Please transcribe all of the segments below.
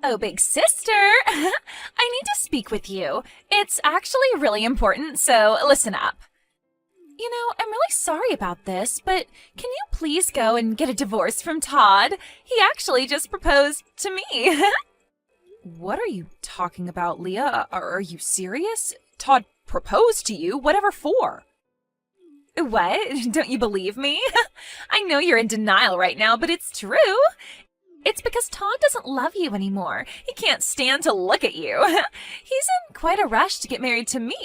Oh, big sister, I need to speak with you. It's actually really important, so listen up. You know, I'm really sorry about this, but can you please go and get a divorce from Todd? He actually just proposed to me. What are you talking about, Leah? Are you serious? Todd proposed to you? Whatever for? What? Don't you believe me? I know you're in denial right now, but it's true. It's because Todd doesn't love you anymore. He can't stand to look at you. He's in quite a rush to get married to me.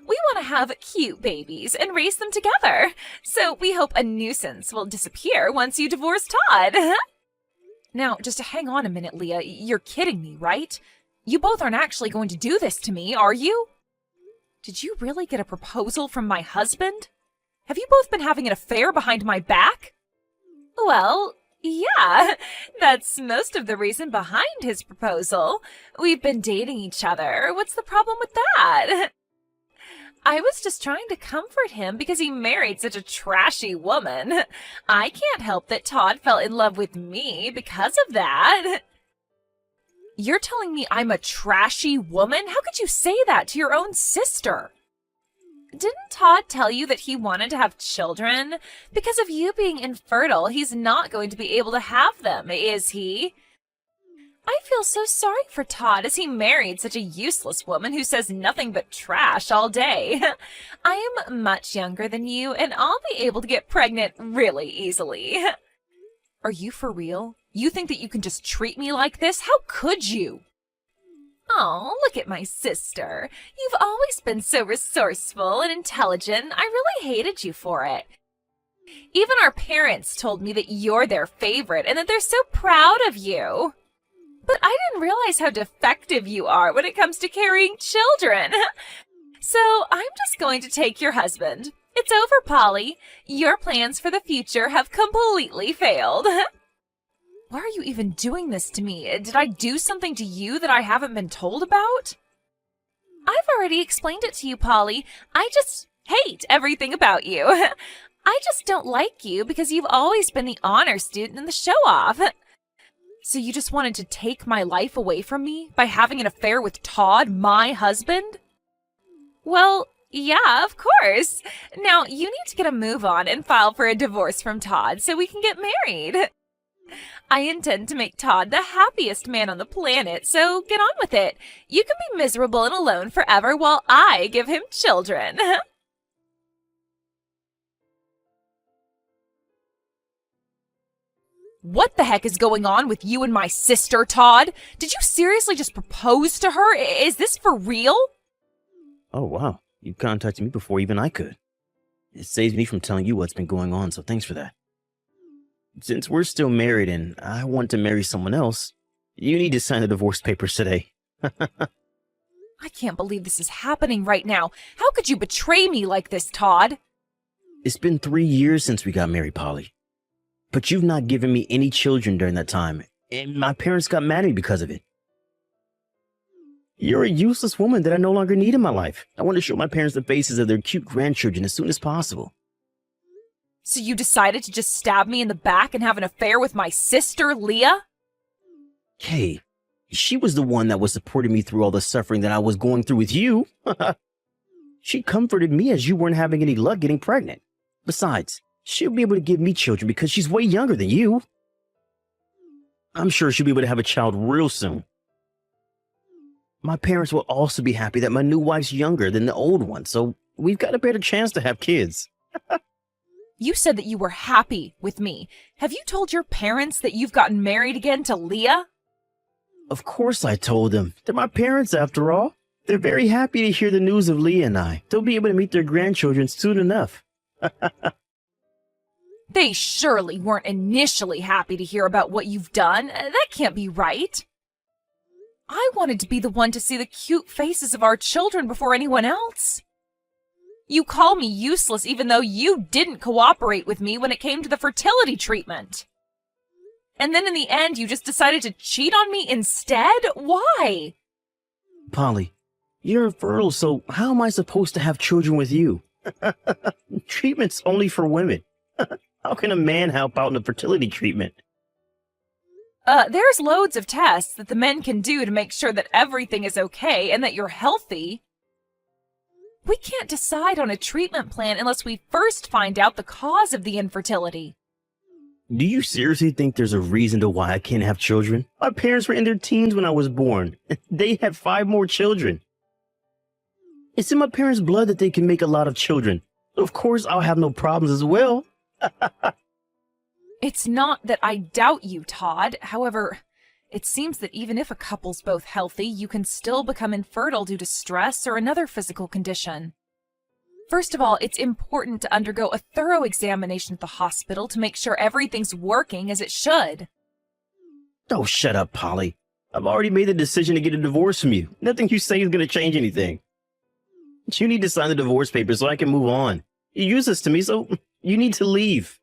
We want to have cute babies and raise them together. So we hope a nuisance will disappear once you divorce Todd. Now, just hang on a minute, Leah. You're kidding me, right? You both aren't actually going to do this to me, are you? Did you really get a proposal from my husband? Have you both been having an affair behind my back? Well, yeah, that's most of the reason behind his proposal. We've been dating each other. What's the problem with that? I was just trying to comfort him because he married such a trashy woman. I can't help that Todd fell in love with me because of that. You're telling me I'm a trashy woman? How could you say that to your own sister? Didn't Todd tell you that he wanted to have children? Because of you being infertile, he's not going to be able to have them, is he? I feel so sorry for Todd as he married such a useless woman who says nothing but trash all day. I am much younger than you, and I'll be able to get pregnant really easily. Are you for real? You think that you can just treat me like this? How could you? Oh, look at my sister. You've always been so resourceful and intelligent. I really hated you for it. Even our parents told me that you're their favorite and that they're so proud of you. But I didn't realize how defective you are when it comes to carrying children. So I'm just going to take your husband. It's over, Polly. Your plans for the future have completely failed. Why are you even doing this to me? Did I do something to you that I haven't been told about? I've already explained it to you, Polly. I just hate everything about you. I just don't like you because you've always been the honor student and the show-off. So you just wanted to take my life away from me by having an affair with Todd, my husband? Well, yeah, of course. Now, you need to get a move on and file for a divorce from Todd so we can get married. I intend to make Todd the happiest man on the planet, so get on with it. You can be miserable and alone forever while I give him children. What the heck is going on with you and my sister, Todd? Did you seriously just propose to her? Is this for real? Oh, wow. You contacted me before even I could. It saves me from telling you what's been going on, so thanks for that. Since we're still married and I want to marry someone else, you need to sign the divorce papers today. I can't believe this is happening right now. How could you betray me like this, Todd? It's been 3 years since we got married, Polly. But you've not given me any children during that time, and my parents got mad at me because of it. You're a useless woman that I no longer need in my life. I want to show my parents the faces of their cute grandchildren as soon as possible. So you decided to just stab me in the back and have an affair with my sister, Leah? Hey, she was the one that was supporting me through all the suffering that I was going through with you. She comforted me as you weren't having any luck getting pregnant. Besides, she'll be able to give me children because she's way younger than you. I'm sure she'll be able to have a child real soon. My parents will also be happy that my new wife's younger than the old one, so we've got a better chance to have kids. You said that you were happy with me. Have you told your parents that you've gotten married again to Leah? Of course I told them. They're my parents after all. They're very happy to hear the news of Leah and I. They'll be able to meet their grandchildren soon enough. They surely weren't initially happy to hear about what you've done. That can't be right. I wanted to be the one to see the cute faces of our children before anyone else. You call me useless even though you didn't cooperate with me when it came to the fertility treatment. And then in the end, you just decided to cheat on me instead? Why? Polly, you're infertile, so how am I supposed to have children with you? Treatment's only for women. How can a man help out in a fertility treatment? There's loads of tests that the men can do to make sure that everything is okay and that you're healthy. We can't decide on a treatment plan unless we first find out the cause of the infertility. Do you seriously think there's a reason to why I can't have children? My parents were in their teens when I was born. They had 5 more children. It's in my parents' blood that they can make a lot of children. Of course, I'll have no problems as well. It's not that I doubt you, Todd. However, it seems that even if a couple's both healthy, you can still become infertile due to stress or another physical condition. First of all, it's important to undergo a thorough examination at the hospital to make sure everything's working as it should. Oh, shut up, Polly. I've already made the decision to get a divorce from you. Nothing you say is going to change anything. You need to sign the divorce papers so I can move on. You use this to me, so you need to leave.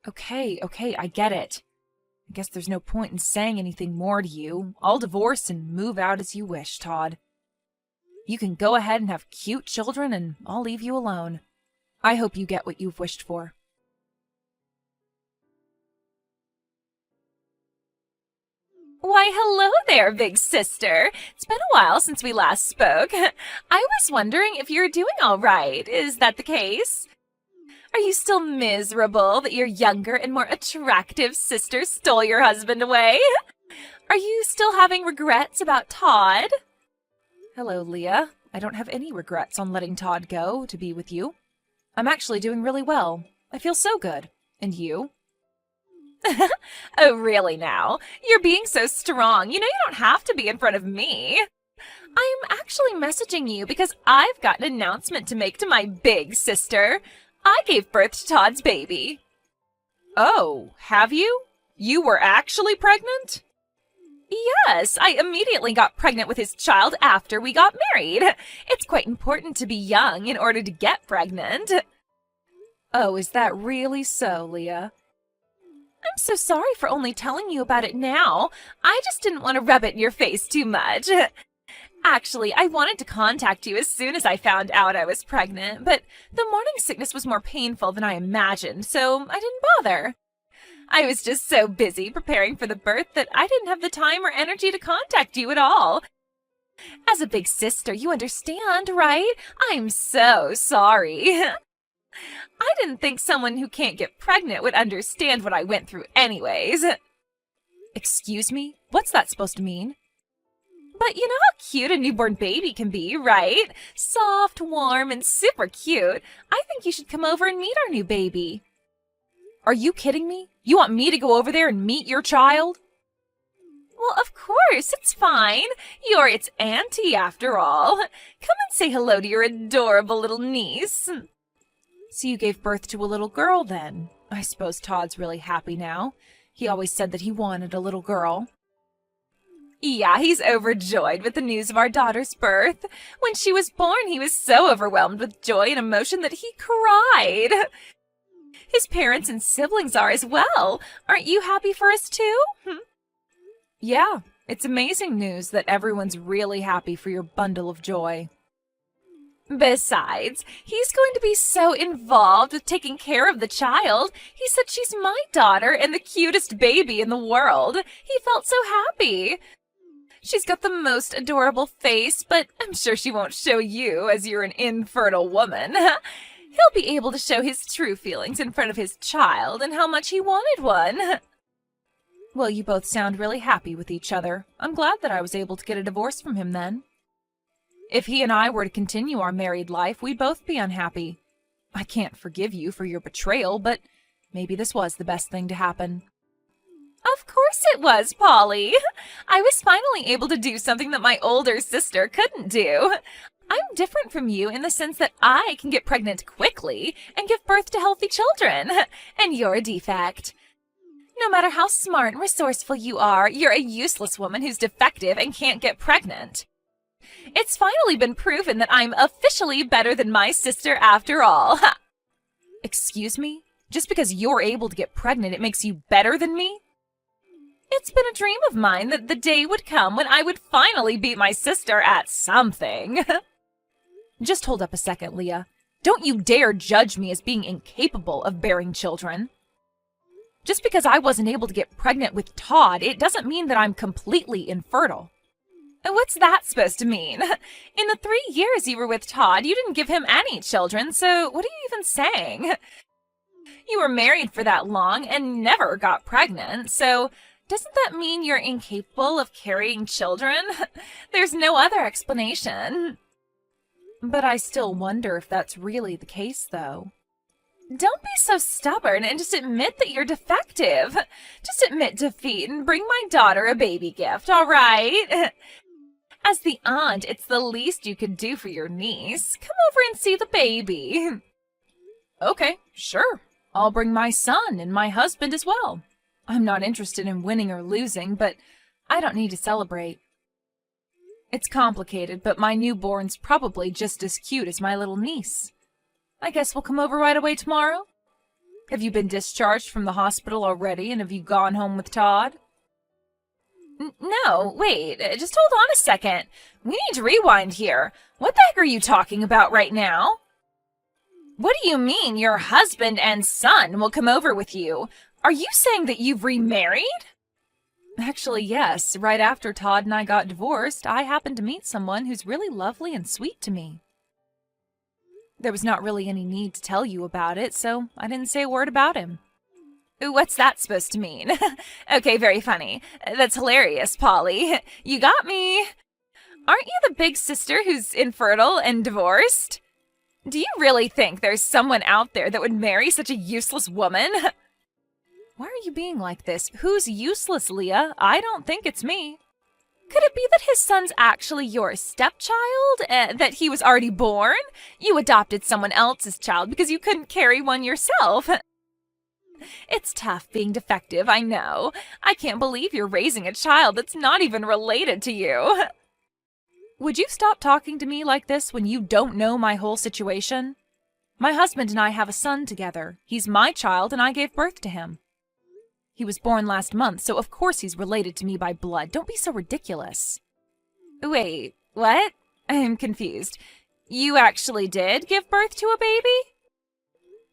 Okay, I get it. I guess there's no point in saying anything more to you. I'll divorce and move out as you wish, Todd. You can go ahead and have cute children, and I'll leave you alone. I hope you get what you've wished for. Why, hello there, big sister. It's been a while since we last spoke. I was wondering if you're doing all right. Is that the case? Are you still miserable that your younger and more attractive sister stole your husband away? Are you still having regrets about Todd? Hello, Leah. I don't have any regrets on letting Todd go to be with you. I'm actually doing really well. I feel so good. And you? Oh, really now? You're being so strong. You know you don't have to be in front of me. I'm actually messaging you because I've got an announcement to make to my big sister. I gave birth to Todd's baby. Oh, have you? You were actually pregnant? Yes, I immediately got pregnant with his child after we got married. It's quite important to be young in order to get pregnant. Oh, is that really so, Leah? I'm so sorry for only telling you about it now. I just didn't want to rub it in your face too much. Actually, I wanted to contact you as soon as I found out I was pregnant, but the morning sickness was more painful than I imagined, so I didn't bother. I was just so busy preparing for the birth that I didn't have the time or energy to contact you at all. As a big sister, you understand, right? I'm so sorry. I didn't think someone who can't get pregnant would understand what I went through anyways. Excuse me? What's that supposed to mean? But you know how cute a newborn baby can be, right? Soft, warm, and super cute. I think you should come over and meet our new baby. Are you kidding me? You want me to go over there and meet your child? Well, of course, it's fine. You're its auntie, after all. Come and say hello to your adorable little niece. So you gave birth to a little girl, then? I suppose Todd's really happy now. He always said that he wanted a little girl. Yeah, he's overjoyed with the news of our daughter's birth. When she was born, he was so overwhelmed with joy and emotion that he cried. His parents and siblings are as well. Aren't you happy for us too? Yeah, it's amazing news that everyone's really happy for your bundle of joy. Besides, he's going to be so involved with taking care of the child. He said she's my daughter and the cutest baby in the world. He felt so happy. She's got the most adorable face, but I'm sure she won't show you as you're an infertile woman. He'll be able to show his true feelings in front of his child and how much he wanted one. Well, you both sound really happy with each other. I'm glad that I was able to get a divorce from him then. If he and I were to continue our married life, we'd both be unhappy. I can't forgive you for your betrayal, but maybe this was the best thing to happen. Of course it was, Polly. I was finally able to do something that my older sister couldn't do. I'm different from you in the sense that I can get pregnant quickly and give birth to healthy children, and you're a defect. No matter how smart and resourceful you are, you're a useless woman who's defective and can't get pregnant. It's finally been proven that I'm officially better than my sister after all. Excuse me? Just because you're able to get pregnant, it makes you better than me? It's been a dream of mine that the day would come when I would finally beat my sister at something. Just hold up a second, Leah. Don't you dare judge me as being incapable of bearing children. Just because I wasn't able to get pregnant with Todd, it doesn't mean that I'm completely infertile. What's that supposed to mean? In the 3 years you were with Todd, you didn't give him any children, so what are you even saying? You were married for that long and never got pregnant, so doesn't that mean you're incapable of carrying children? There's no other explanation. But I still wonder if that's really the case, though. Don't be so stubborn and just admit that you're defective. Just admit defeat and bring my daughter a baby gift, all right? As the aunt, it's the least you could do for your niece. Come over and see the baby. Okay, sure. I'll bring my son and my husband as well. I'm not interested in winning or losing, but I don't need to celebrate. It's complicated, but my newborn's probably just as cute as my little niece. I guess we'll come over right away tomorrow. Have you been discharged from the hospital already, and have you gone home with Todd? No, wait, just hold on a second. We need to rewind here. What the heck are you talking about right now? What do you mean your husband and son will come over with you? Are you saying that you've remarried? Actually, yes. Right after Todd and I got divorced, I happened to meet someone who's really lovely and sweet to me. There was not really any need to tell you about it, so I didn't say a word about him. What's that supposed to mean? Okay, very funny. That's hilarious, Polly. You got me. Aren't you the big sister who's infertile and divorced? Do you really think there's someone out there that would marry such a useless woman? Why are you being like this? Who's useless, Leah? I don't think it's me. Could it be that his son's actually your stepchild? That he was already born? You adopted someone else's child because you couldn't carry one yourself. It's tough being defective, I know. I can't believe you're raising a child that's not even related to you. Would you stop talking to me like this when you don't know my whole situation? My husband and I have a son together. He's my child and I gave birth to him. He was born last month, so of course he's related to me by blood. Don't be so ridiculous. Wait, what? I'm confused. You actually did give birth to a baby?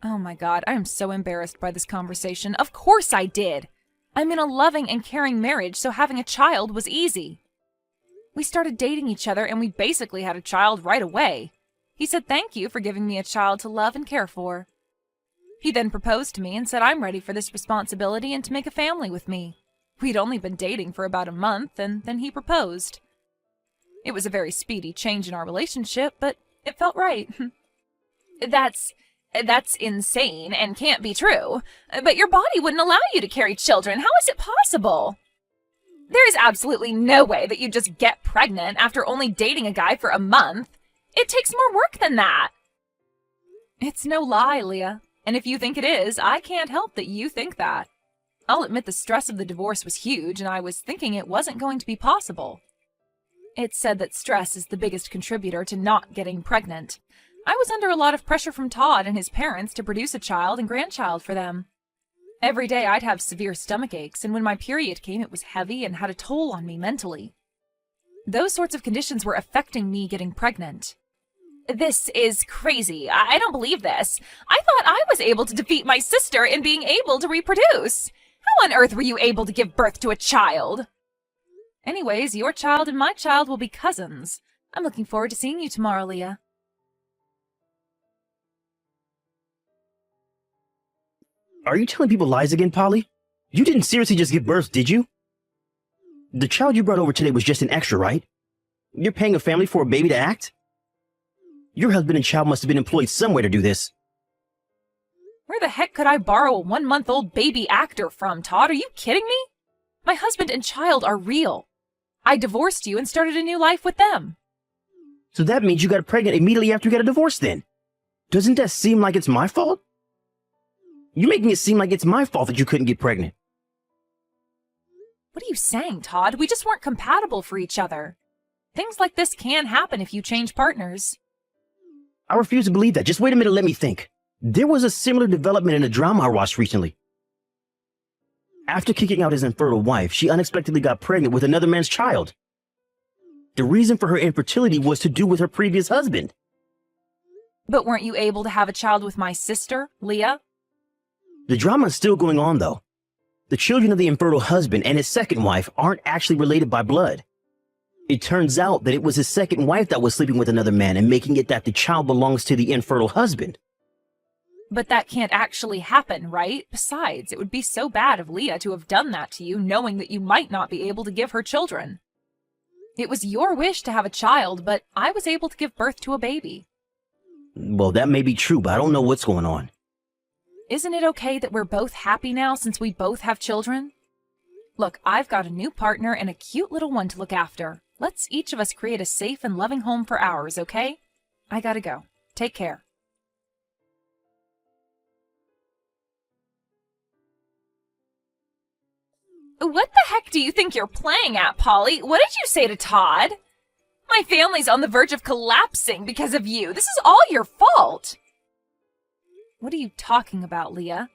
Oh my God, I am so embarrassed by this conversation. Of course I did. I'm in a loving and caring marriage, so having a child was easy. We started dating each other and we basically had a child right away. He said thank you for giving me a child to love and care for. He then proposed to me and said I'm ready for this responsibility and to make a family with me. We'd only been dating for about a month and then he proposed. It was a very speedy change in our relationship, but it felt right. That's insane and can't be true. But your body wouldn't allow you to carry children. How is it possible? There is absolutely no way that you just get pregnant after only dating a guy for a month. It takes more work than that. It's no lie, Leah. And if you think it is, I can't help that you think that. I'll admit the stress of the divorce was huge, and I was thinking it wasn't going to be possible. It's said that stress is the biggest contributor to not getting pregnant. I was under a lot of pressure from Todd and his parents to produce a child and grandchild for them. Every day I'd have severe stomach aches, and when my period came it was heavy and had a toll on me mentally. Those sorts of conditions were affecting me getting pregnant. This is crazy. I don't believe this. I thought I was able to defeat my sister in being able to reproduce. How on earth were you able to give birth to a child? Anyways, your child and my child will be cousins. I'm looking forward to seeing you tomorrow, Leah. Are you telling people lies again, Polly? You didn't seriously just give birth, did you? The child you brought over today was just an extra, right? You're paying a family for a baby to act? Your husband and child must have been employed somewhere to do this. Where the heck could I borrow a 1-month-old baby actor from, Todd? Are you kidding me? My husband and child are real. I divorced you and started a new life with them. So that means you got pregnant immediately after you got a divorce then. Doesn't that seem like it's my fault? You're making it seem like it's my fault that you couldn't get pregnant. What are you saying, Todd? We just weren't compatible for each other. Things like this can happen if you change partners. I refuse to believe that. Just wait a minute, let me think. There was a similar development in a drama I watched recently. After kicking out his infertile wife, she unexpectedly got pregnant with another man's child. The reason for her infertility was to do with her previous husband. But weren't you able to have a child with my sister, Leah? The drama is still going on, though. The children of the infertile husband and his second wife aren't actually related by blood. It turns out that it was his second wife that was sleeping with another man and making it that the child belongs to the infertile husband. But that can't actually happen, right? Besides, it would be so bad of Leah to have done that to you, knowing that you might not be able to give her children. It was your wish to have a child, but I was able to give birth to a baby. Well, that may be true, but I don't know what's going on. Isn't it okay that we're both happy now since we both have children? Look, I've got a new partner and a cute little one to look after. Let's each of us create a safe and loving home for ours, okay? I gotta go. Take care. What the heck do you think you're playing at, Polly? What did you say to Todd? My family's on the verge of collapsing because of you. This is all your fault. What are you talking about, Leah?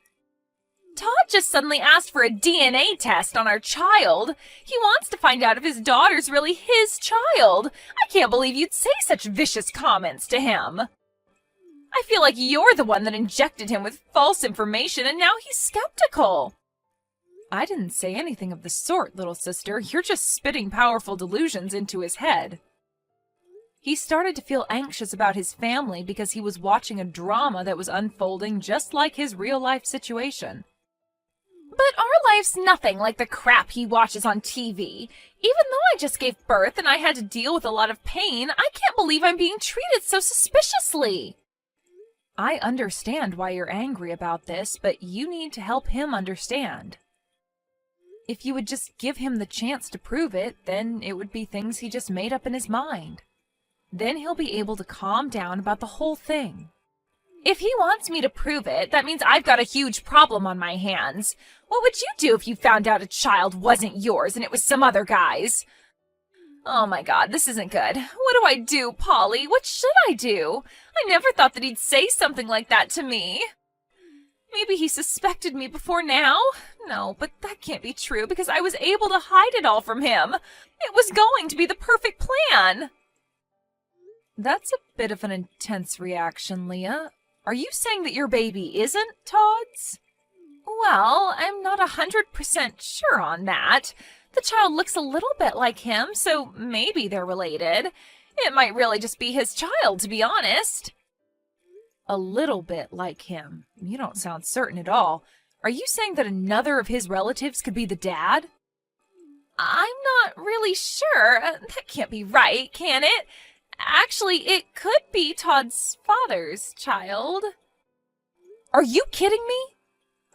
Todd just suddenly asked for a DNA test on our child. He wants to find out if his daughter's really his child. I can't believe you'd say such vicious comments to him. I feel like you're the one that injected him with false information and now he's skeptical. I didn't say anything of the sort, little sister. You're just spitting powerful delusions into his head. He started to feel anxious about his family because he was watching a drama that was unfolding just like his real-life situation. But our life's nothing like the crap he watches on TV. Even though I just gave birth and I had to deal with a lot of pain, I can't believe I'm being treated so suspiciously. I understand why you're angry about this, but you need to help him understand. If you would just give him the chance to prove it, then it would be things he just made up in his mind. Then he'll be able to calm down about the whole thing. If he wants me to prove it, that means I've got a huge problem on my hands. What would you do if you found out a child wasn't yours and it was some other guy's? Oh my God, this isn't good. What do I do, Polly? What should I do? I never thought that he'd say something like that to me. Maybe he suspected me before now? No, but that can't be true because I was able to hide it all from him. It was going to be the perfect plan. That's a bit of an intense reaction, Leah. Are you saying that your baby isn't Todd's? Well, I'm not 100% sure on that. The child looks a little bit like him, so maybe they're related. It might really just be his child, to be honest. A little bit like him. You don't sound certain at all. Are you saying that another of his relatives could be the dad? I'm not really sure. That can't be right, can it? Actually, it could be Todd's father's child. Are you kidding me?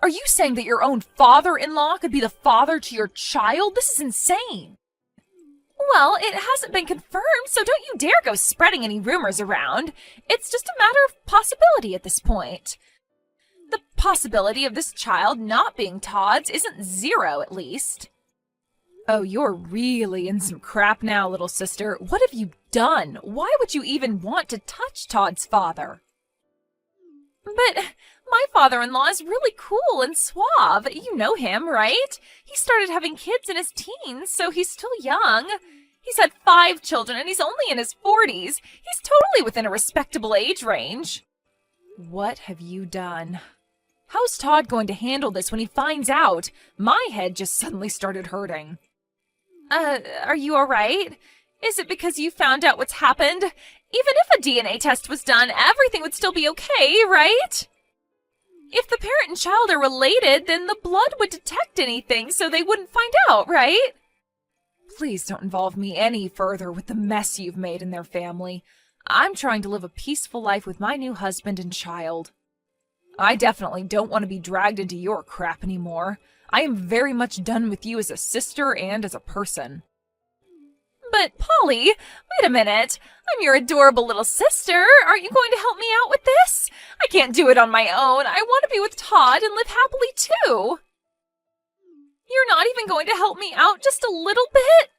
Are you saying that your own father-in-law could be the father to your child? This is insane. Well, it hasn't been confirmed, so don't you dare go spreading any rumors around. It's just a matter of possibility at this point. The possibility of this child not being Todd's isn't zero, at least. Oh, you're really in some crap now, little sister. What have you done? Why would you even want to touch Todd's father? But my father-in-law is really cool and suave. You know him, right? He started having kids in his teens, so he's still young. He's had 5 children, and he's only in his 40s. He's totally within a respectable age range. What have you done? How's Todd going to handle this when he finds out? My head just suddenly started hurting. Are you all right? Is it because you found out what's happened? Even if a DNA test was done, everything would still be okay, right? If the parent and child are related, then the blood would detect anything so they wouldn't find out, right? Please don't involve me any further with the mess you've made in their family. I'm trying to live a peaceful life with my new husband and child. I definitely don't want to be dragged into your crap anymore. I am very much done with you as a sister and as a person. But, Polly, wait a minute. I'm your adorable little sister. Aren't you going to help me out with this? I can't do it on my own. I want to be with Todd and live happily, too. You're not even going to help me out just a little bit?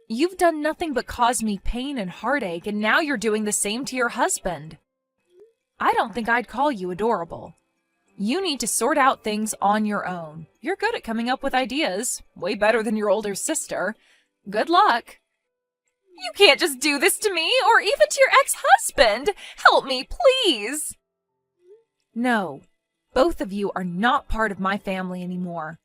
You've done nothing but cause me pain and heartache, and now you're doing the same to your husband. I don't think I'd call you adorable. You need to sort out things on your own. You're good at coming up with ideas. Way better than your older sister. Good luck. You can't just do this to me, or even to your ex-husband. Help me, please. No, both of you are not part of my family anymore.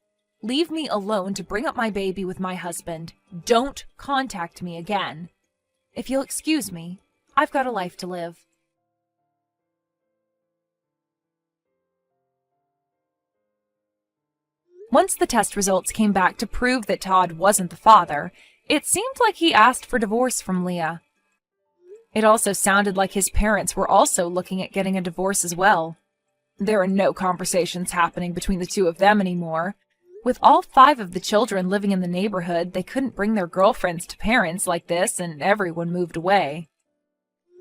Leave me alone to bring up my baby with my husband. Don't contact me again. If you'll excuse me, I've got a life to live. Once the test results came back to prove that Todd wasn't the father, it seemed like he asked for divorce from Leah. It also sounded like his parents were also looking at getting a divorce as well. There are no conversations happening between the two of them anymore. With all 5 of the children living in the neighborhood, they couldn't bring their girlfriends to parents like this, and everyone moved away.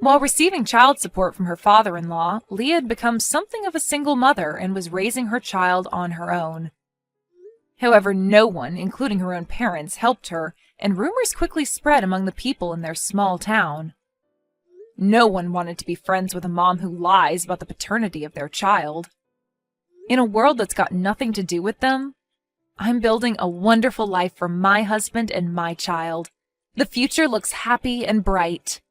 While receiving child support from her father-in-law, Leah had become something of a single mother and was raising her child on her own. However, no one, including her own parents, helped her, and rumors quickly spread among the people in their small town. No one wanted to be friends with a mom who lies about the paternity of their child. In a world that's got nothing to do with them, I'm building a wonderful life for my husband and my child. The future looks happy and bright.